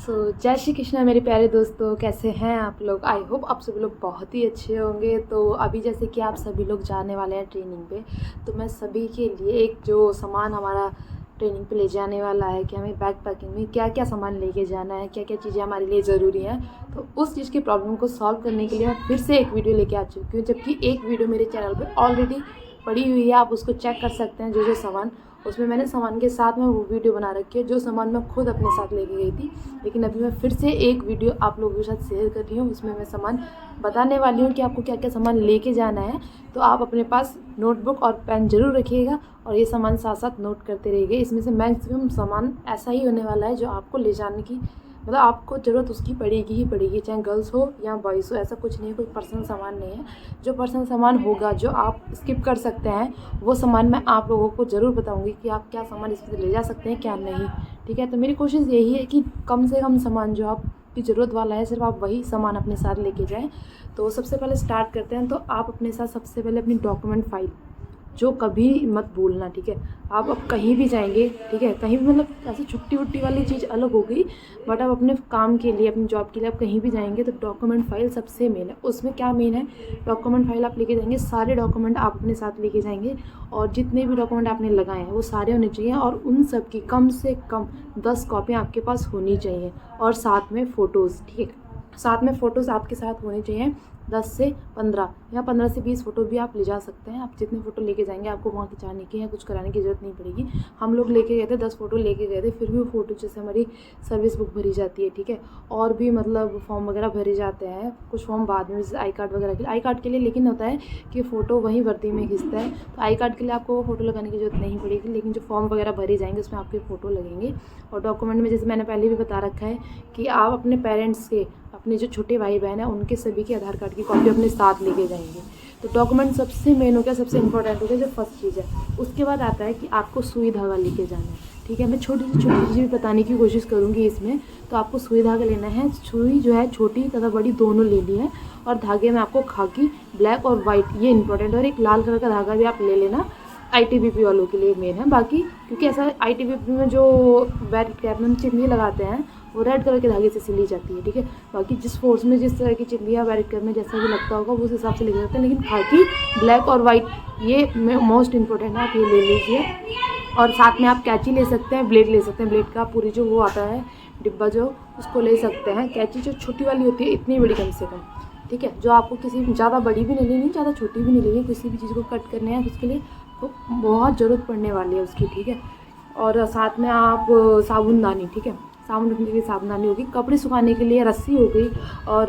जय श्री कृष्णा मेरे प्यारे दोस्तों, कैसे हैं आप लोग। आई होप आप सभी लोग बहुत ही अच्छे होंगे। तो अभी जैसे कि आप सभी लोग जाने वाले हैं ट्रेनिंग पे, तो मैं सभी के लिए एक जो सामान हमारा ट्रेनिंग पे ले जाने वाला है कि हमें बैग पैकिंग में क्या क्या सामान लेके जाना है, क्या क्या चीज़ें हमारे लिए ज़रूरी हैं, तो उस चीज़ की प्रॉब्लम को सॉल्व करने के लिए मैं फिर से एक वीडियो लेके आ चुकी हूँ। जबकि एक वीडियो मेरे चैनल पर ऑलरेडी पड़ी हुई है, आप उसको चेक कर सकते हैं। जो सामान उसमें मैंने सामान के साथ में वो वीडियो बना रखी है, जो सामान मैं खुद अपने साथ लेके गई थी। लेकिन अभी मैं फिर से एक वीडियो आप लोगों के साथ शेयर कर रही हूँ। उसमें मैं सामान बताने वाली हूँ कि आपको क्या क्या सामान लेके जाना है। तो आप अपने पास नोटबुक और पेन ज़रूर रखिएगा और ये सामान साथ साथ नोट करते रहिए। इसमें से मैक्सिमम सामान ऐसा ही होने वाला है जो आपको ले जाने की मतलब आपको ज़रूरत उसकी पड़ेगी ही पड़ेगी, चाहे गर्ल्स हो या बॉयज़ हो। ऐसा कुछ नहीं है, कोई पर्सनल सामान नहीं है। जो पर्सनल सामान होगा, जो आप स्किप कर सकते हैं, वो सामान मैं आप लोगों को ज़रूर बताऊंगी कि आप क्या सामान इसमें ले जा सकते हैं क्या नहीं। ठीक है, तो मेरी कोशिश यही है कि कम से कम सामान जो आपकी ज़रूरत वाला है सिर्फ आप वही सामान अपने साथ लेके जाएँ। तो सबसे पहले स्टार्ट करते हैं। तो आप अपने साथ सबसे पहले अपनी डॉक्यूमेंट फाइल जो कभी मत भूलना। ठीक है, आप अब कहीं भी जाएंगे, ठीक है, कहीं भी मतलब ऐसे छुट्टी वुट्टी वाली चीज़ अलग हो गई, बट आप अपने काम के लिए, अपनी जॉब के लिए आप कहीं भी जाएंगे तो डॉक्यूमेंट फाइल सबसे मेन है। उसमें क्या मेन है, डॉक्यूमेंट फाइल आप लेके जाएंगे, सारे डॉक्यूमेंट आप अपने साथ लेके जाएंगे और जितने भी डॉक्यूमेंट आपने लगाए हैं वो सारे होने चाहिए और उन सब की कम से कम 10 कॉपियाँ आपके पास होनी चाहिए। और साथ में फ़ोटोज़, ठीक है, साथ में फ़ोटोज़ आपके साथ होने चाहिए 10 से 15 या 15 से 20 फ़ोटो भी आप ले जा सकते हैं। आप जितने फ़ोटो लेके जाएंगे आपको वहाँ खिंचाने की या कुछ कराने की ज़रूरत नहीं पड़ेगी। हम लोग लेके गए थे 10 फ़ोटो लेके गए थे, फिर भी वो फ़ोटो जैसे हमारी सर्विस बुक भरी जाती है, ठीक है, और भी मतलब फॉर्म वगैरह भरे जाते हैं। कुछ फॉर्म बाद में, जैसे आई कार्ड वगैरह के लिए, आई कार्ड के लिए लेकिन होता है कि फ़ोटो वहीं वर्दी में खिंचता है, तो आई कार्ड के लिए आपको फ़ोटो लगाने की ज़रूरत नहीं पड़ेगी। लेकिन जो फॉर्म वगैरह भरे जाएंगे उसमें आपके फ़ोटो लगेंगे। और डॉक्यूमेंट में जैसे मैंने पहले भी बता रखा है कि आप अपने पेरेंट्स के, अपने जो छोटे भाई बहन हैं उनके सभी के आधार कार्ड की कॉपी अपने साथ लेके जाएंगे। तो डॉक्यूमेंट सबसे मेन हो गया, सबसे इंपॉर्टेंट हो गया, जो फर्स्ट चीज़ है। उसके बाद आता है कि आपको सुई धागा लेके जाना है। ठीक है, मैं छोटी से छोटी चीज़ें भी बताने की कोशिश करूँगी इसमें। तो आपको सुई धागा लेना है। सुई जो है छोटी तथा बड़ी दोनों लेनी है और धागे में आपको खाकी, ब्लैक और वाइट, ये इंपॉर्टेंट, और एक लाल कलर का धागा भी आप ले लेना। ITBP वालों के लिए मेन है। बाकी क्योंकि ऐसा ITBP में जो बैरिकेड कैप में चिमनी लगाते हैं वो रेड कलर के धागे से सिली जाती है। ठीक है, बाकी जिस फोर्स में जिस तरह की चिमनियाँ बैरिकेड में जैसा भी लगता होगा उस हिसाब से लेके जाते हैं। लेकिन खाकी, ब्लैक और वाइट ये मोस्ट इंपॉर्टेंट है, आप ये ले लीजिए। और साथ में आप कैंची ले सकते हैं, ब्लेड ले सकते हैं। ब्लेड का पूरी जो वो आता है डिब्बा जो, उसको ले सकते हैं। कैंची जो छोटी वाली होती है, इतनी बड़ी कम से कम, ठीक है, जो आपको किसी ज़्यादा बड़ी भी नहीं लेनी, ज़्यादा छोटी भी नहीं लेनी, किसी भी चीज़ को कट करने हैं उसके लिए तो बहुत ज़रूरत पड़ने वाली है उसकी। ठीक है, और साथ में आप साबुनदानी, ठीक है, साबुन रखने के लिए साबुनदानी होगी, कपड़े सुखाने के लिए रस्सी हो गई, और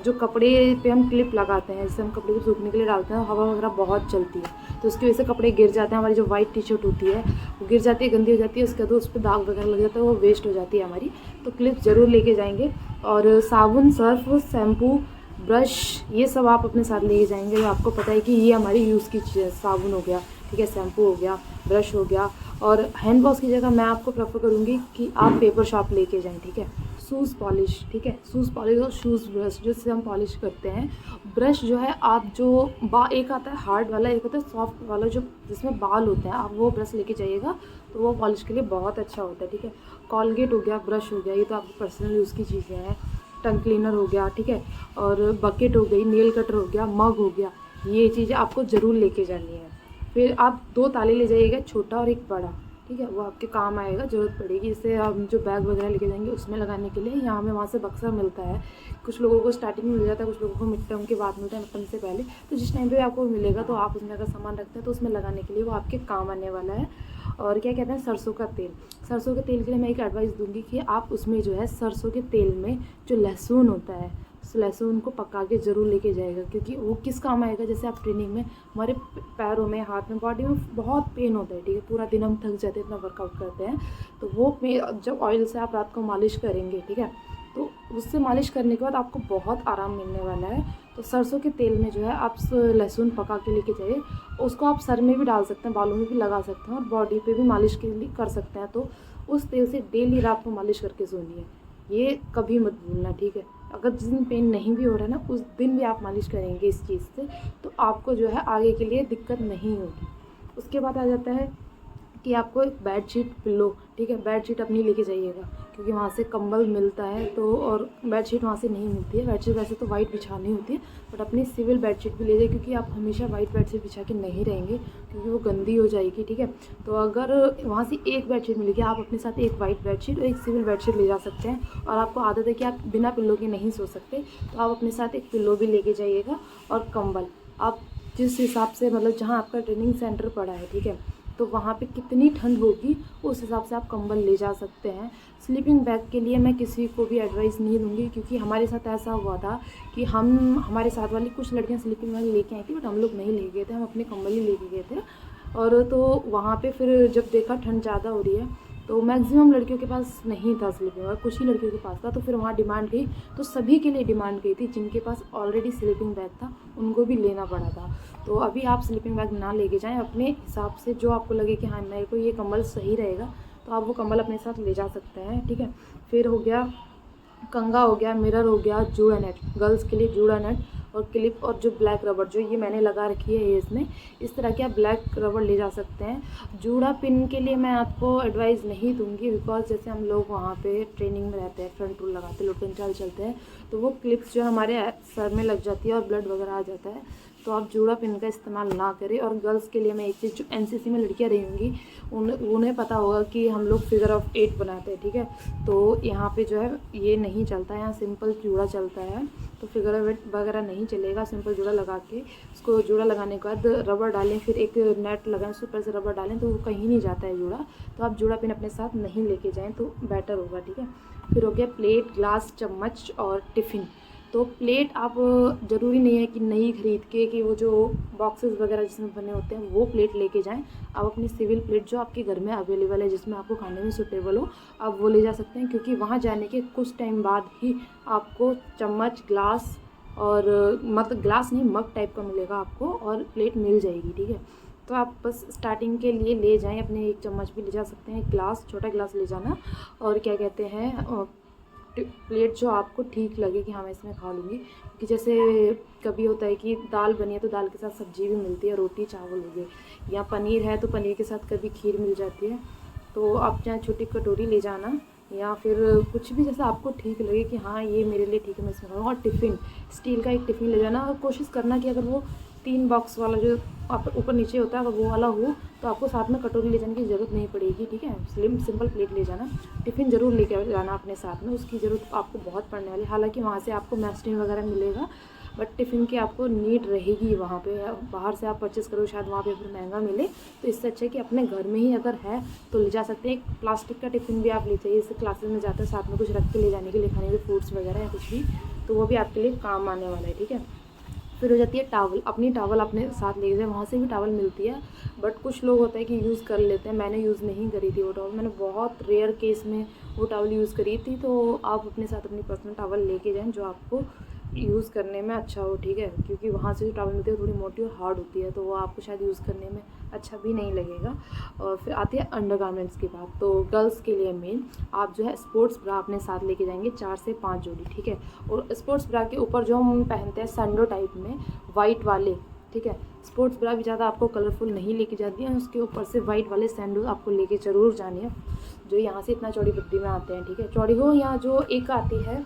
जो कपड़े पे हम क्लिप लगाते हैं, जैसे हम कपड़े को सूखने के लिए डालते हैं, हवा वगैरह बहुत चलती है तो उसकी वजह से कपड़े गिर जाते हैं। हमारी जो वाइट टी-शर्ट होती है वो गिर जाती है, गंदी हो जाती है, उसके बाद उस पर दाग वगैरह लग जाता है, वो वेस्ट हो जाती है हमारी। तो क्लिप ज़रूर लेके जाएंगे। और साबुन, सर्फ, शैम्पू, ब्रश, ये सब आप अपने साथ लेके जाएंगे। तो आपको पता है कि ये हमारी यूज़ की चीज़ है। साबुन हो गया, ठीक है, शैम्पू हो गया, ब्रश हो गया। और हैंड वॉश की जगह मैं आपको प्रेफर करूँगी कि आप पेपर शॉप लेके जाएं। ठीक है, शूज़ पॉलिश, ठीक है, शूज़ पॉलिश और शूज़ ब्रश जिससे हम पॉलिश करते हैं। ब्रश जो है आप जो एक आता है हार्ड वाला, एक होता है सॉफ्ट वाला जो जिसमें बाल होते हैं, आप वो ब्रश लेके जाइएगा तो वो पॉलिश के लिए बहुत अच्छा होता है। ठीक है, कॉलगेट हो गया, ब्रश हो गया, ये तो आपकी पर्सनल यूज़ की चीज़ें हैं। टंग क्लीनर हो गया, ठीक है, और बकेट हो गई, नेल कटर हो गया, मग हो गया, ये चीज़ें आपको ज़रूर लेके जानी है। फिर आप 2 ताले ले जाइएगा, छोटा और एक बड़ा, ठीक है, वो आपके काम आएगा, ज़रूरत पड़ेगी। जैसे हम जो बैग वगैरह लेके जाएंगे उसमें लगाने के लिए, यहाँ हमें वहाँ से बक्सा मिलता है। कुछ लोगों को स्टार्टिंग में मिल जाता है, कुछ लोगों को मिड टर्म के बाद मिलता है, मिड टर्म से पहले। तो जिस टाइम पे आपको मिलेगा तो आप उसमें अगर सामान रखते हैं तो उसमें लगाने के लिए वो आपके काम आने वाला है। और क्या कहते हैं, सरसों का तेल। सरसों के तेल के लिए मैं एक एडवाइस दूंगी कि आप उसमें जो है सरसों के तेल में जो लहसुन होता है, उस लहसुन को पका के ज़रूर लेके जाएगा, क्योंकि वो किस काम आएगा। जैसे आप ट्रेनिंग में, हमारे पैरों में, हाथ में, बॉडी में बहुत पेन होता है, ठीक है, पूरा दिन हम थक जाते हैं, इतना वर्कआउट करते हैं, तो वो जब ऑयल से आप रात को मालिश करेंगे, ठीक है, तो उससे मालिश करने के बाद आपको बहुत आराम मिलने वाला है। तो सरसों के तेल में जो है आप लहसुन पका के लेके जाइए। उसको आप सर में भी डाल सकते हैं, बालों में भी लगा सकते हैं और बॉडी पे भी मालिश के लिए कर सकते हैं। तो उस तेल से डेली रात को मालिश करके सोनी है, ये कभी मत भूलना। ठीक है, अगर जिस दिन पेन नहीं भी हो रहा है ना, उस दिन भी आप मालिश करेंगे इस चीज़ से, तो आपको जो है आगे के लिए दिक्कत नहीं होगी। उसके बाद आ जाता है कि आपको एक बेडशीट, पिल्लो, ठीक है, बेडशीट अपनी लेके जाइएगा। क्योंकि वहाँ से कंबल मिलता है तो, और बेडशीट वहाँ से नहीं मिलती है। बेडशीट वैसे तो वाइट बिछानी होती है, बट अपनी सिविल बेडशीट भी ले जाए, क्योंकि आप हमेशा वाइट बेडशीट बिछा के नहीं रहेंगे क्योंकि वो गंदी हो जाएगी, ठीक है। तो अगर वहाँ से एक बेडशीट मिलेगी, आप अपने साथ एक वाइट बेडशीट और एक सिविल बेडशीट ले जा सकते हैं। और आपको आदत है कि आप बिना पिल्लो के नहीं सो सकते, तो आप अपने साथ एक पिल्लो भी लेके जाइएगा। और कंबल आप जिस हिसाब से, मतलब जहाँ आपका ट्रेनिंग सेंटर पड़ा है, ठीक है, तो वहाँ पे कितनी ठंड होगी उस हिसाब से आप कंबल ले जा सकते हैं। स्लीपिंग बैग के लिए मैं किसी को भी एडवाइस नहीं दूंगी, क्योंकि हमारे साथ ऐसा हुआ था कि हमारे साथ वाली कुछ लड़कियां स्लीपिंग बैग लेके आई थी, बट हम लोग नहीं ले गए थे, हम अपने कंबल ही लेके गए थे। और तो वहाँ पे फिर जब देखा ठंड ज़्यादा हो रही है, तो मैक्सिमम लड़कियों के पास नहीं था स्लीपिंग बैग, कुछ ही लड़कियों के पास था। तो फिर वहाँ डिमांड गई, तो सभी के लिए डिमांड गई थी, जिनके पास ऑलरेडी स्लीपिंग बैग था उनको भी लेना पड़ा था। तो अभी आप स्लीपिंग बैग ना लेके जाएं, अपने हिसाब से जो आपको लगे कि हाँ मेरे को ये कंबल सही रहेगा, तो आप वो कंबल अपने साथ ले जा सकते हैं, ठीक है। फिर हो गया कंघा, हो गया मिरर, हो गया जूड़ा नेट, गर्ल्स के लिए जूड़ा नेट और क्लिप, और जो ब्लैक रबड़ जो ये मैंने लगा रखी है इसमें, इस तरह के आप ब्लैक रबड़ ले जा सकते हैं। जूड़ा पिन के लिए मैं आपको एडवाइस नहीं दूंगी, बिकॉज जैसे हम लोग वहाँ पे ट्रेनिंग में रहते हैं, फ्रंट टूल लगाते हैं, लुटन चाल चलते हैं, तो वो क्लिप्स जो हमारे सर में लग जाती है और ब्लड वगैरह आ जाता है, तो आप जूड़ा पिन का इस्तेमाल ना करें। और गर्ल्स के लिए मैं एक चीज़, जो एनसीसी में लड़कियां रही होंगी उन्हें पता होगा कि हम लोग फिगर ऑफ 8 बनाते हैं, ठीक है। तो यहाँ पे जो है ये नहीं चलता है, यहाँ सिंपल जूड़ा चलता है, तो फिगर ऑफ 8 वगैरह नहीं चलेगा। सिंपल जूड़ा लगा के उसको, जूड़ा लगाने के बाद रबड़ डालें, फिर एक नेट लगाएं, उसके ऊपर से रबड़ डालें, तो वो कहीं नहीं जाता है जूड़ा। तो आप जूड़ा पिन अपने साथ नहीं लेके जाएँ तो बेटर होगा, ठीक है। फिर हो गया प्लेट, ग्लास, चम्मच और टिफ़िन। तो प्लेट आप ज़रूरी नहीं है कि नई खरीद के, कि वो जो बॉक्सेस वगैरह जिसमें बने होते हैं वो प्लेट लेके जाएं। आप अपनी सिविल प्लेट जो आपके घर में अवेलेबल है, जिसमें आपको खाने में सूटेबल हो, आप वो ले जा सकते हैं, क्योंकि वहाँ जाने के कुछ टाइम बाद ही आपको चम्मच, ग्लास और मतलब ग्लास नहीं, मग टाइप का मिलेगा आपको, और प्लेट मिल जाएगी, ठीक है। तो आप बस स्टार्टिंग के लिए ले जाएं, अपने एक चम्मच भी ले जा सकते हैं, एक ग्लास, छोटा ग्लास ले जाना, और क्या कहते हैं प्लेट जो आपको ठीक लगे कि हाँ मैं इसमें खा लूँगी। क्योंकि जैसे कभी होता है कि दाल बनी है तो दाल के साथ सब्जी भी मिलती है, रोटी चावल हो गए, या पनीर है तो पनीर के साथ कभी खीर मिल जाती है। तो आप चाहे छोटी कटोरी ले जाना, या फिर कुछ भी जैसा आपको ठीक लगे कि हाँ ये मेरे लिए ठीक है, मैं इसमें खाऊँगा। और टिफ़िन, स्टील का एक टिफ़िन ले जाना, और कोशिश करना कि अगर वो 3 बॉक्स वाला जो आप ऊपर नीचे होता है, अगर वो वाला हो तो आपको साथ में कटोरी ले जाने की ज़रूरत नहीं पड़ेगी, ठीक है। सिंपल प्लेट ले जाना, टिफ़िन ज़रूर लेकर जाना अपने साथ में, उसकी ज़रूरत आपको बहुत पड़ने वाली है। हालांकि वहाँ से आपको मैस्टीन वगैरह मिलेगा, बट टिफ़िन की आपको नीड रहेगी वहाँ पे। बाहर से आप परचेज़ करो, शायद वहाँ पे फिर महंगा मिले, तो इससे अच्छा है कि अपने घर में ही अगर है तो ले जा सकते हैं। एक प्लास्टिक का टिफ़िन भी आप ले जाइए, इससे क्लासेस में जाते हैं साथ में कुछ रख के ले जाने के लिए, खाने के फ्रूट्स वगैरह या कुछ भी, तो वो भी आपके लिए काम आने वाला है, ठीक है। फिर हो जाती है टावल, अपनी टावल अपने साथ ले जाए, वहाँ से भी टावल मिलती है, बट कुछ लोग होता है कि यूज़ कर लेते हैं। मैंने यूज़ नहीं करी थी वो टावल, मैंने बहुत रेयर केस में वो टावल यूज़ करी थी। तो आप अपने साथ अपनी पर्सनल टावल लेके जाएं जो आपको यूज़ करने में अच्छा हो, ठीक है। क्योंकि वहाँ से जो टावल मिलती है थोड़ी मोटी और हार्ड होती है, तो वो आपको शायद यूज़ करने में अच्छा भी नहीं लगेगा। और फिर आती है अंडरगारमेंट्स की बात। तो गर्ल्स के लिए मेन आप जो है स्पोर्ट्स ब्रा अपने साथ लेके जाएंगे, 4 से 5 जोड़ी, ठीक है। और स्पोर्ट्स ब्रा के ऊपर जो हम पहनते हैं सैंडो टाइप में, वाइट वाले, ठीक है। स्पोर्ट्स ब्रा भी ज़्यादा आपको कलरफुल नहीं लेके जाती है, उसके ऊपर से वाइट वाले सैंडो आपको लेके ज़रूर जानी है, जो यहाँ से इतना चौड़ी पट्टी में आते हैं, ठीक है। चौड़ी हो, या जो एक आती है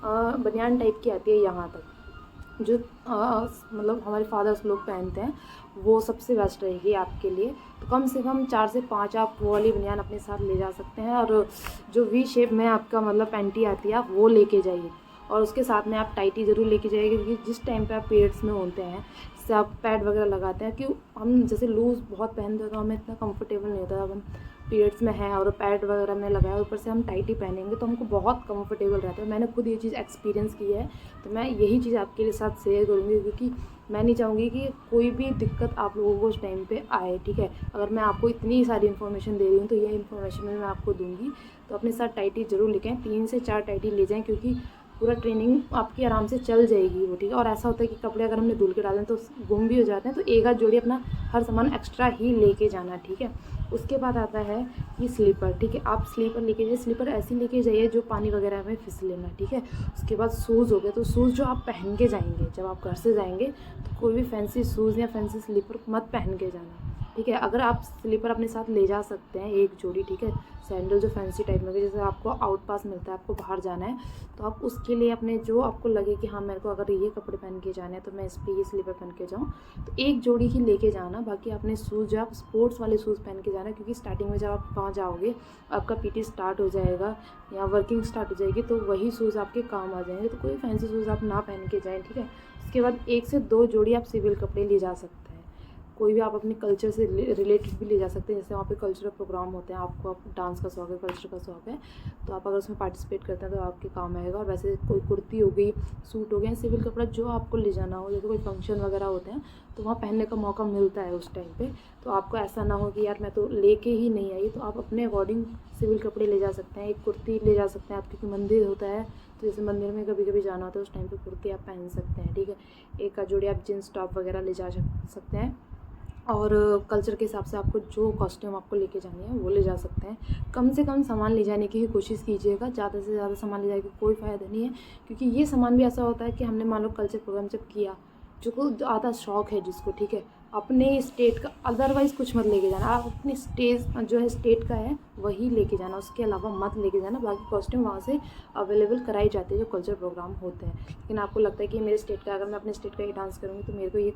बनियान टाइप की आती है यहाँ तक, जो मतलब हमारे फादर्स लोग पहनते हैं, वो सबसे बेस्ट रहेगी आपके लिए। तो कम से कम 4 से 5 आप वो वाली बनियान अपने साथ ले जा सकते हैं। और जो वी शेप में आपका मतलब पैंटी आती है, आप वो लेके जाइए, और उसके साथ में आप टाइटी ज़रूर लेके जाइए, क्योंकि जिस टाइम पे आप पीरियड्स में होते हैं, जैसे आप पैड वगैरह लगाते हैं, कि हम जैसे लूज़ बहुत पहनते हैं तो हमें इतना कंफर्टेबल नहीं होता। अब हम पीरियड्स में हैं और पैड वगैरह में लगाया, ऊपर से हम टाइटी पहनेंगे तो हमको बहुत कंफर्टेबल रहता है। मैंने खुद ये चीज़ एक्सपीरियंस की है, तो मैं यही चीज़ आपके लिए साथ शेयर करूँगी, क्योंकि मैं नहीं चाहूँगी कि कोई भी दिक्कत आप लोगों को उस टाइम पे आए, ठीक है। अगर मैं आपको इतनी सारी इन्फॉर्मेशन दे रही हूँ तो ये इन्फॉर्मेशन मैं आपको दूँगी। तो अपने साथ टाइटी ज़रूर लेके आएँ, 3 से 4 टाइटी ले जाएँ, क्योंकि पूरा ट्रेनिंग आपकी आराम से चल जाएगी वो, ठीक है। और ऐसा होता है कि कपड़े अगर हमने धुल के डालें तो गुम भी हो जाते हैं, तो एक आध जोड़ी अपना हर सामान एक्स्ट्रा ही लेके जाना, ठीक है। उसके बाद आता है कि स्लीपर, ठीक है। आप स्लीपर लेके जाइए, स्लीपर ऐसी लेके जाइए जो पानी वगैरह में फिसले ना, ठीक है। उसके बाद शूज़ हो गए, तो शूज़ जो आप पहन के जाएंगे, जब आप घर से जाएंगे तो कोई भी फैंसी शूज़ या फैंसी स्लीपर मत पहन के जाना, ठीक है। अगर आप स्लीपर अपने साथ ले जा सकते हैं एक जोड़ी, ठीक है, सैंडल जो फैंसी टाइप में, जैसे आपको आउट पास मिलता है, आपको बाहर जाना है, तो आप उसके लिए अपने जो आपको लगे कि हाँ मेरे को अगर ये कपड़े पहन के जाने हैं तो मैं इस पर ये स्लीपर पहन के जाऊँ, तो एक जोड़ी ही लेके जाना। बाकी अपने शूज़ जो आप स्पोर्ट्स वाले शूज़ पहन के जाना, क्योंकि स्टार्टिंग में जब आप वहाँ जाओगे, आपका पीटी स्टार्ट हो जाएगा या वर्किंग स्टार्ट हो जाएगी, तो वही शूज़ आपके काम आ जाएंगे। तो कोई फैंसी शूज़ आप ना पहन के जाएँ, ठीक है। उसके बाद 1 से 2 जोड़ी आप सिविल कपड़े ले जा सकते हैं। कोई भी आप अपने कल्चर से रिलेटेड भी ले जा सकते हैं। जैसे वहाँ पे कल्चरल प्रोग्राम होते हैं, आपको आप डांस का शौक है, कल्चर का शौक है, तो आप अगर उसमें पार्टिसिपेट करते हैं तो आपके काम आएगा। और वैसे कोई कुर्ती हो गई, सूट हो गया, सिविल कपड़ा जो आपको ले जाना हो, जैसे कोई फंक्शन वगैरह होते हैं तो वहाँ पहनने का मौका मिलता है उस टाइम पे। तो आपको ऐसा ना हो कि यार मैं तो लेके ही नहीं आई, तो आप अपने अकॉर्डिंग सिविल कपड़े ले जा सकते हैं। एक कुर्ती ले जा सकते हैं आप, क्योंकि मंदिर होता है तो जैसे मंदिर में कभी कभी जाना होता है उस टाइम पे कुर्ती आप पहन सकते हैं, ठीक है। एक जोड़ी आप जीन्स टॉप वगैरह ले जा सकते हैं। और कल्चर के हिसाब से आपको जो कॉस्ट्यूम आपको लेके जानी है वो ले जा सकते हैं। कम से कम सामान ले जाने की ही कोशिश कीजिएगा, ज़्यादा से ज़्यादा सामान ले जाने की कोई फ़ायदा नहीं है, क्योंकि ये सामान भी ऐसा होता है कि हमने मान लो कल्चर प्रोग्राम जब किया, जो को ज़्यादा शौक है जिसको, ठीक है, अपने स्टेट का अदरवाइज़ कुछ मत लेके जाना। आप अपनी स्टेज जो है स्टेट का है वही लेके जाना, उसके अलावा मत लेके जाना। बाकी कॉस्ट्यूम वहाँ से अवेलेबल कराई जाती है जो कल्चर प्रोग्राम होते हैं। लेकिन आपको लगता है कि मेरे स्टेट का, अगर मैं अपने स्टेट का ही डांस करूँगी तो मेरे को ये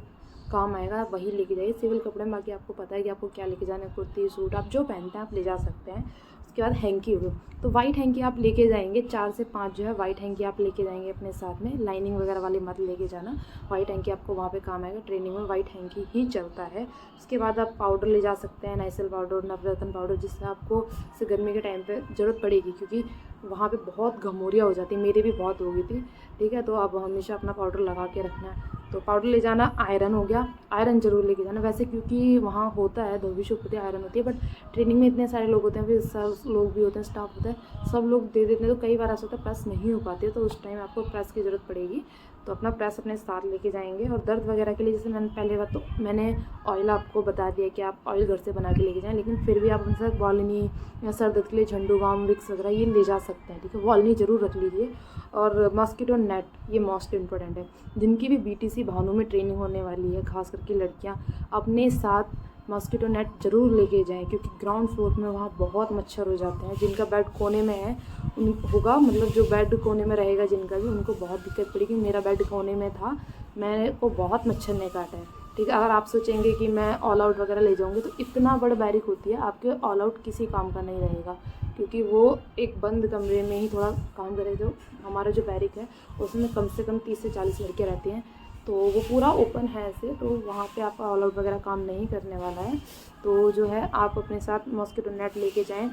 काम आएगा, आप वही लेके जाइए सिविल कपड़े में। बाकी आपको पता है कि आपको क्या लेके जाना है, कुर्ती सूट आप जो पहनते हैं आप ले जा सकते हैं। उसके बाद हैंकी हो, तो वाइट हैंकी आप लेके जाएंगे, 4 से 5 जो है वाइट हैंकी आप लेके जाएंगे अपने साथ में। लाइनिंग वगैरह वाली मत लेके जाना, वाइट हैंकी आपको वहाँ पे काम आएगा। ट्रेनिंग में वाइट हैंकी ही चलता है। उसके बाद आप पाउडर ले जा सकते हैं, नाइसिल पाउडर, नवरत्न पाउडर, जिससे आपको से गर्मी के टाइम पे ज़रूरत पड़ेगी, क्योंकि वहाँ पे बहुत घमौरियाँ हो जाती है, मेरी भी बहुत हो गई थी, ठीक है। तो आप हमेशा अपना पाउडर लगा के रखना है। तो पाउडर ले जाना। आयरन हो गया, आयरन ज़रूर लेके जाना। वैसे क्योंकि वहाँ होता है धोबी शुभ होती है, आयरन होती है, बट ट्रेनिंग में इतने सारे लोग होते हैं, फिर सर लोग भी होते हैं, स्टाफ होता है, सब लोग दे देते हैं, तो कई बार ऐसा होता है प्रेस नहीं हो पाती है, तो उस टाइम आपको प्रेस की ज़रूरत पड़ेगी। तो अपना प्रेस अपने साथ लेके जाएंगे। और दर्द वगैरह के लिए जैसे मैंने पहले बात, तो मैंने ऑयल आपको बता दिया कि आप ऑयल घर से बना के लेके जाएं, लेकिन फिर भी आप अपने साथ वॉलिनी या सर दर्द के लिए झंडू बाम विक्स वगैरह ये ले जा सकते हैं, ठीक है। वॉलिनी ज़रूर रख लीजिए। और मॉस्किटो नेट ये मोस्ट इम्पोर्टेंट है। जिनकी भी बीटीसी भानु में ट्रेनिंग होने वाली है, खास करके लड़कियां, अपने साथ मॉस्किटो नेट ज़रूर लेके जाएं, क्योंकि ग्राउंड फ्लोर में वहाँ बहुत मच्छर हो जाते हैं। जिनका बेड कोने में है उन होगा, मतलब जो बेड कोने में रहेगा जिनका भी, उनको बहुत दिक्कत पड़ेगी। मेरा बेड कोने में था, मेरे को बहुत मच्छर ने काटा है, ठीक है। अगर आप सोचेंगे कि मैं ऑल आउट वगैरह ले जाऊँगी, तो इतना बड़ा बैरिक होती है, आपके ऑल आउट किसी काम का नहीं रहेगा, क्योंकि वो एक बंद कमरे में ही थोड़ा काम करे। जो हमारा जो बैरिक है उसमें कम से कम 30 से 40 लड़के रहते हैं, तो वो पूरा ओपन है ऐसे, तो वहाँ पे आपका ऑल आउट वगैरह काम नहीं करने वाला है। तो जो है आप अपने साथ मॉस्किटो नेट लेके जाएं।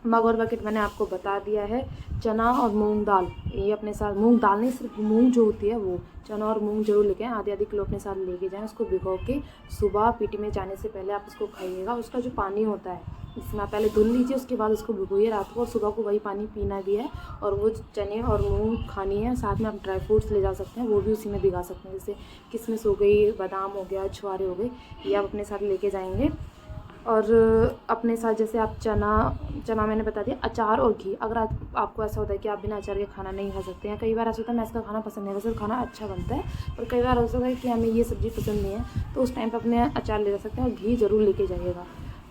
मग और बकेट मैंने आपको बता दिया है। चना और मूंग दाल ये अपने साथ, मूंग दाल नहीं, सिर्फ मूंग जो होती है वो, चना और मूंग जरूर लेके आएँ, आधी आधी किलो अपने साथ लेके जाएं। उसको भिगो के सुबह पीटी में जाने से पहले आप उसको खाइएगा। उसका जो पानी होता है इसमें आप पहले धुल लीजिए, उसके बाद उसको भिगोइए रात को, और सुबह को वही पानी पीना भी है। और वो चने और मूंग खानी है। साथ में आप ड्राई फ्रूट्स ले जा सकते हैं, वो भी उसी में भिगा सकते हैं, जैसे किशमिश हो गई, बादाम हो गया, छुआरे हो गए, ये आप अपने साथ लेके जाएंगे। और अपने साथ जैसे आप चना मैंने बता दिया, अचार और घी। अगर आपको ऐसा होता है कि आप बिना अचार के खाना नहीं खा सकते हैं, कई बार ऐसा होता है मैं इसका खाना पसंद नहीं है, वैसे तो खाना अच्छा बनता है, पर कई बार ऐसा होता है कि हमें ये सब्ज़ी पसंद नहीं है, तो उस टाइम पर अपने अचार ले जा सकते हैं। और घी ज़रूर लेके जाइएगा,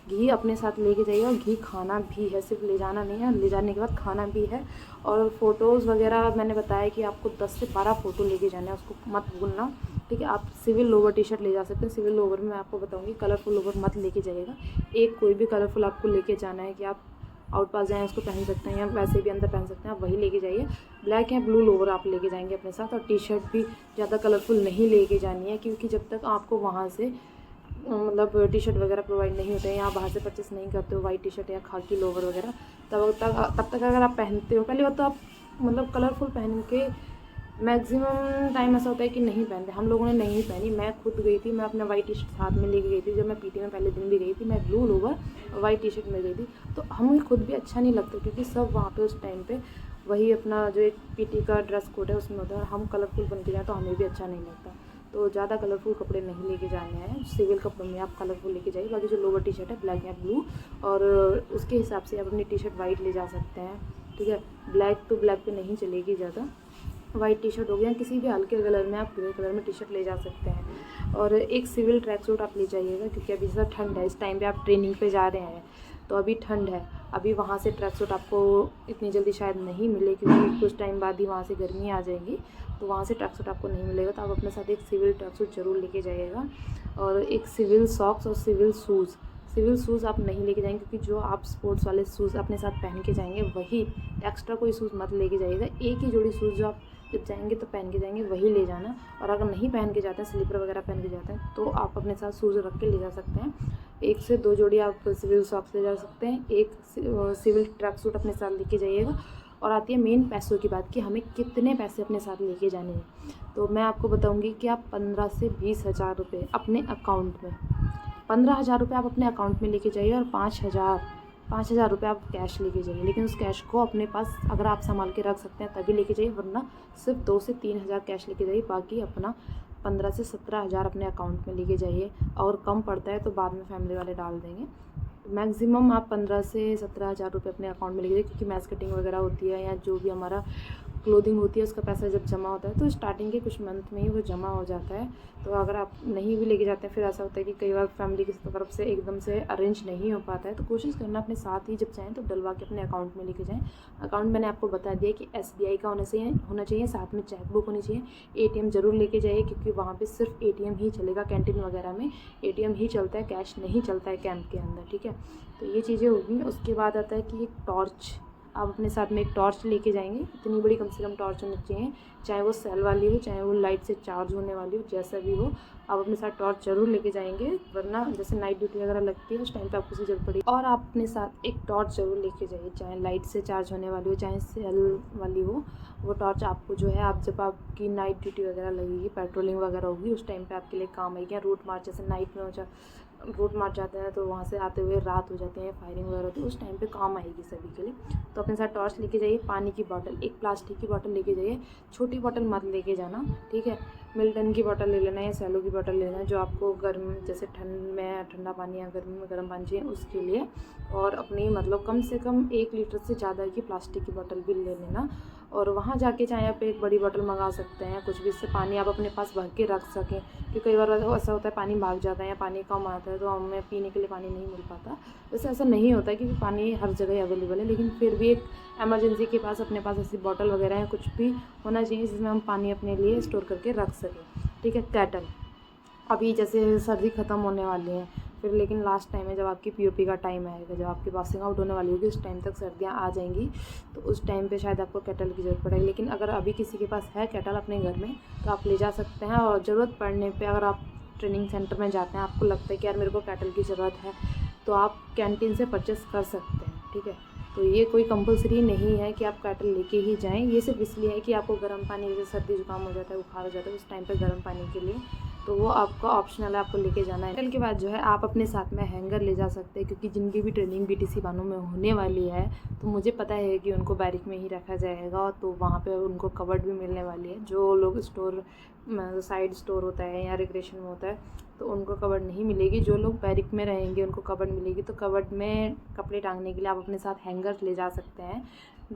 घी अपने साथ लेके जाइए। और घी खाना भी है, सिर्फ ले जाना नहीं है, ले जाने के बाद खाना भी है। और फ़ोटोज़ वगैरह मैंने बताया कि आपको 10 से 12 फ़ोटो लेके जाने हैं, उसको मत भूलना, ठीक है। आप सिविल लोवर टी शर्ट ले जा सकते हैं। सिविल लोवर में मैं आपको बताऊंगी, कलरफुल लोवर मत लेके जाइएगा। एक कोई भी कलरफुल आपको लेके जाना है कि आप आउट पास जाएँ उसको पहन सकते हैं, या वैसे भी अंदर पहन सकते हैं, आप वही लेके जाइए। ब्लैक या ब्लू लोवर आप लेके जाएंगे अपने साथ। और टी शर्ट भी ज़्यादा कलरफुल नहीं लेके जानी है, क्योंकि जब तक आपको वहाँ से मतलब टी शर्ट वगैरह प्रोवाइड नहीं होते हैं, यहाँ बाहर से परचेस नहीं करते हो वाइट टी शर्ट या खाकी लोवर वगैरह, तब तक अगर आप पहनते हो, पहली बात तो आप मतलब कलरफुल पहन के मैक्सिमम टाइम ऐसा होता है कि नहीं पहनते। हम लोगों ने नहीं पहनी, मैं खुद गई थी, मैं अपना वाइट टी शर्ट साथ में लेके गई थी। जब मैं पीटी में पहले दिन भी गई थी, मैं ब्लू लोवर और वाइट टी शर्ट में गई थी, तो हमें खुद भी अच्छा नहीं लगता, क्योंकि सब वहाँ पे उस टाइम पे वही अपना जो एक पीटी का ड्रेस कोड है उसमें होता है, और हम कलरफुल बन के जाएँ तो हमें भी अच्छा नहीं लगता। तो ज़्यादा कलरफुल कपड़े नहीं लेके जाने हैं। सिविल कपड़ों में आप कलरफुल लेके जाइए। बाकी जो लोअर टी शर्ट है ब्लैक या ब्लू, और उसके हिसाब से आप अपनी टी शर्ट वाइट ले जा सकते हैं, ठीक है। ब्लैक तो ब्लैक पे नहीं चलेगी ज़्यादा, वाइट टी शर्ट हो गया, किसी भी हल्के कलर में आप ग्रे कलर में टी शर्ट ले जा सकते हैं। और एक सिविल ट्रैक सूट आप ले जाइएगा, क्योंकि अभी जैसा ठंड है, इस टाइम पे आप ट्रेनिंग पे जा रहे हैं तो अभी ठंड है। अभी वहाँ से ट्रैक सूट आपको इतनी जल्दी शायद नहीं मिले, क्योंकि कुछ टाइम बाद ही वहाँ से गर्मी आ जाएगी, तो वहाँ से ट्रैक सूट आपको नहीं मिलेगा। तो आप अपने साथ एक सिविल ट्रैक सूट ज़रूर लेके जाइएगा, और एक सिविल सॉक्स और सिविल शूज़। सिविल शूज़ आप नहीं लेके जाएंगे, क्योंकि जो आप स्पोर्ट्स वाले शूज़ अपने साथ पहन के जाएंगे वही, एक्स्ट्रा कोई शूज़ मत लेके जाइएगा। एक ही जोड़ी शूज़ जो आप जब जाएंगे तो पहन के जाएंगे वही ले जाना। और अगर नहीं पहन के जाते हैं, स्लीपर वगैरह पहन के जाते हैं, तो आप अपने साथ शूज़ रख के ले जा सकते हैं। 1 से 2 जोड़ी आप सिविल सॉक्स ले जा सकते हैं, एक सिविल ट्रैक सूट अपने साथ लेके जाइएगा। और आती है मेन पैसों की बात कि हमें कितने पैसे अपने साथ लेके जाने हैं। तो मैं आपको बताऊंगी कि आप 15 से 20 हज़ार रुपये अपने अकाउंट में, 15,000 रुपये आप अपने अकाउंट में लेके जाइए, और 5,000 रुपये आप कैश लेके जाइए। लेकिन उस कैश को अपने पास अगर आप संभाल के रख सकते हैं तभी लेके जाइए, वरना सिर्फ 2 से 3 हज़ार कैश लेके जाइए, बाकी अपना 15 से 17 हज़ार अपने अकाउंट में लेके जाइए। और कम पड़ता है तो बाद में फैमिली वाले डाल देंगे। मैक्सिमम आप 15 से 17 हज़ार रुपये अपने अकाउंट में लेके जाइए, क्योंकि मैच कटिंग वगैरह होती है या जो भी हमारा क्लोथिंग होती है उसका पैसा जब जमा होता है तो स्टार्टिंग के कुछ मंथ में ही वो जमा हो जाता है। तो अगर आप नहीं भी लेके जाते हैं, फिर ऐसा होता है कि कई बार फैमिली की तरफ से एकदम से अरेंज नहीं हो पाता है, तो कोशिश करना अपने साथ ही जब जाएँ तो डलवा के अपने अकाउंट में लेके जाएँ। अकाउंट मैंने आपको बता दिया कि SBI का होना चाहिए, साथ में चेकबुक होनी चाहिए। ATM ज़रूर लेके जाइए, क्योंकि वहाँ पर सिर्फ ATM ही चलेगा। कैंटीन वगैरह में ATM ही चलता है, कैश नहीं चलता है कैंप के अंदर, ठीक है। तो ये चीज़ें होगी। उसके बाद आता है कि एक टॉर्च, आप अपने साथ में एक टॉर्च लेके जाएंगे। इतनी बड़ी कम से कम टॉर्च होनी चाहिए, चाहे वो सेल वाली हो, चाहे वो लाइट से चार्ज होने वाली हो, जैसा भी हो आप अपने साथ टॉर्च ज़रूर लेके जाएंगे, वरना जैसे नाइट ड्यूटी वगैरह लगती है उस टाइम पे आपको उसी जरूरत पड़ेगी। और आप अपने साथ एक टॉर्च ज़रूर लेके जाइए, चाहे लाइट से चार्ज होने वाली हो, चाहे सेल वाली हो। वो टॉर्च आपको जो है, आप जब आपकी नाइट ड्यूटी वगैरह लगेगी, पेट्रोलिंग वगैरह होगी, उस टाइम पर आपके लिए काम आएगी। रूट मार्च जैसे नाइट में रूट मार्च जाते हैं तो वहाँ से आते हुए रात हो जाती है, फायरिंग वगैरह होती है, उस टाइम पे काम आएगी सभी के लिए। तो अपने साथ टॉर्च लेके जाइए। पानी की बोतल, एक प्लास्टिक की बोतल लेके जाइए, छोटी बोतल मत लेके जाना, ठीक है। मिल्टन की बोतल ले लेना या सेलो की बोतल ले लेना, जो आपको गर्म जैसे ठंड में ठंडा पानी या गर्मी में गर्म पानी चाहिए उसके लिए। और अपनी मतलब कम से कम 1 लीटर से ज़्यादा की प्लास्टिक की बोतल भी ले लेना। और वहाँ जाके चाहे आप एक बड़ी बोतल मंगा सकते हैं, कुछ भी, इससे पानी आप अपने पास भर के रख सकें, क्योंकि कई बार ऐसा होता है पानी भाग जाता है या पानी कम आता है तो हमें पीने के लिए पानी नहीं मिल पाता। वैसे ऐसा नहीं होता है, क्योंकि पानी हर जगह अवेलेबल है, लेकिन फिर भी एक इमरजेंसी के पास अपने पास ऐसी बॉटल वगैरह या कुछ भी होना चाहिए जिसमें हम पानी अपने लिए स्टोर करके रख सकें, ठीक है। केटल, अभी जैसे सर्दी ख़त्म होने वाली है, फिर लेकिन लास्ट टाइम है जब आपकी POP का टाइम आएगा, जब आपकी पासिंग आउट होने वाली होगी, उस टाइम तक सर्दियाँ आ जाएंगी, तो उस टाइम पे शायद आपको केटल की ज़रूरत पड़ेगी। लेकिन अगर अभी किसी के पास है केटल अपने घर में तो आप ले जा सकते हैं। और ज़रूरत पड़ने पे अगर आप ट्रेनिंग सेंटर में जाते हैं, आपको लगता है कि यार मेरे को केटल की ज़रूरत है, तो आप कैंटीन से परचेस कर सकते हैं, ठीक है। तो ये कोई कंपलसरी नहीं है कि आप केटल लेके ही जाएँ, ये सिर्फ इसलिए है कि आपको गर्म पानी, जैसे सर्दी जुकाम हो जाता है, बुखार हो जाता है, उस टाइम पर गर्म पानी के लिए, तो वो आपका ऑप्शनल है, आपको लेके जाना है। केटल के बाद जो है आप अपने साथ में हैंगर ले जा सकते हैं, क्योंकि जिनकी भी ट्रेनिंग BTC बानों में होने वाली है तो मुझे पता है कि उनको बैरिक में ही रखा जाएगा, तो वहाँ पे उनको कवर्ड भी मिलने वाली है। जो लोग स्टोर साइड स्टोर होता है या रिक्रेशन में होता है तो उनको कवर्ड नहीं मिलेगी, जो लोग बैरिक में रहेंगे उनको कवर्ड मिलेगी। तो कवर्ड में कपड़े टांगने के लिए आप अपने साथ हैंगर ले जा सकते हैं,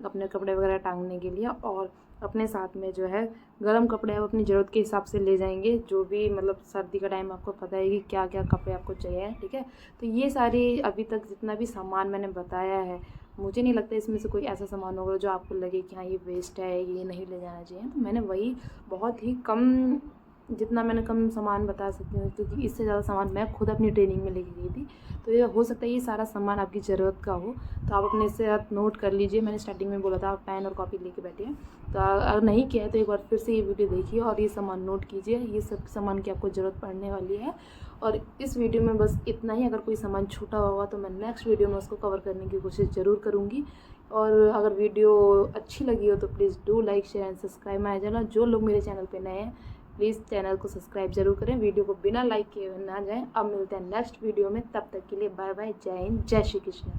अपने कपड़े वगैरह टांगने के लिए। और अपने साथ में जो है गर्म कपड़े आप अपनी ज़रूरत के हिसाब से ले जाएंगे, जो भी मतलब सर्दी का टाइम आपको पता है कि क्या क्या कपड़े आपको चाहिए, ठीक है। तो ये सारी अभी तक जितना भी सामान मैंने बताया है, मुझे नहीं लगता इसमें से कोई ऐसा सामान होगा जो आपको लगे कि हाँ ये वेस्ट है, ये नहीं ले जाना चाहिए। तो मैंने वही बहुत ही कम, जितना मैंने कम सामान बता सकती हूँ, क्योंकि इससे ज़्यादा सामान मैं खुद अपनी ट्रेनिंग में लेके गई थी। तो ये हो सकता है ये सारा सामान आपकी ज़रूरत का हो, तो आप अपने साथ नोट कर लीजिए। मैंने स्टार्टिंग में बोला था आप पेन और कॉपी लेके बैठिए, तो अगर नहीं किया है तो एक बार फिर से ये वीडियो देखिए और ये सामान नोट कीजिए। ये सब सामान की आपको ज़रूरत पड़ने वाली है। और इस वीडियो में बस इतना ही। अगर कोई सामान छूटा होगा तो मैं नेक्स्ट वीडियो में उसको कवर करने की कोशिश ज़रूर करूँगी। और अगर वीडियो अच्छी लगी हो तो please do like, share and subscribe my channel. जो लोग मेरे चैनल पे नए हैं प्लीज़ चैनल को सब्सक्राइब जरूर करें, वीडियो को बिना लाइक किए ना जाएं। अब मिलते हैं नेक्स्ट वीडियो में, तब तक के लिए बाय बाय, जय हिंद, जय श्री कृष्ण।